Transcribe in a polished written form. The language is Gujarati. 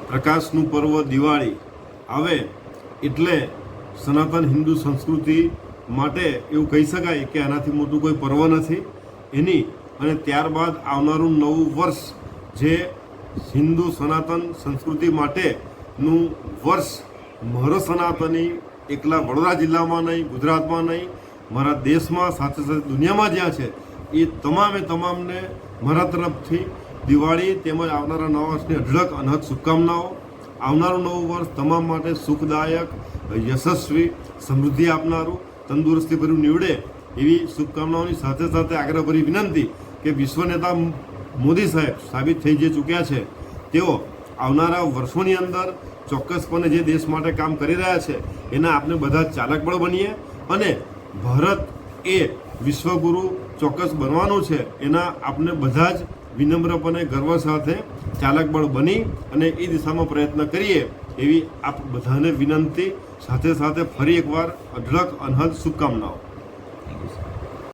પ્રકાશનું પર્વ દિવાળી આવે એટલે સનાતન હિન્દુ સંસ્કૃતિ માટે એવું કહી શકાય કે આનાથી મોટું કોઈ પર્વ નથી એની. અને ત્યારબાદ આવનારું નવું વર્ષ જે હિન્દુ સનાતન સંસ્કૃતિ માટેનું વર્ષ મારો સનાતની એકલા વડોદરા જિલ્લામાં નહીં, ગુજરાતમાં નહીં, મારા દેશમાં સાથે સાથે દુનિયામાં જ્યાં છે એ તમામને મારા તરફથી દિવાળી તેમજ આવનારા નવા વર્ષની અઢળક અનહદ શુભકામનાઓ. આવનારું નવું વર્ષ તમામ માટે સુખદાયક, યશસ્વી, સમૃદ્ધિ આપનારું, તંદુરસ્તીભર્યું નીવડે એવી શુભકામનાઓની સાથે સાથે આગ્રહભરી વિનંતી કે વિશ્વ નેતા મોદી સાહેબ સાબિત થઈ જે ચૂક્યા છે તેઓ આવનારા વર્ષોની અંદર ચોક્કસપણે જે દેશ માટે કામ કરી રહ્યા છે એના આપણે બધા ચાલક બળ બનીએ અને ભારત એ વિશ્વગુરુ ચોક્કસ બનવાનું છે એના આપણે બધા જ વિનમ્રપણે ગર્વ સાથે ચાલક બળ બની અને એ દિશામાં પ્રયત્ન કરીએ એવી આપ બધાને વિનંતી. સાથે સાથે ફરી એકવાર અઢળક અનહદ શુભકામનાઓ.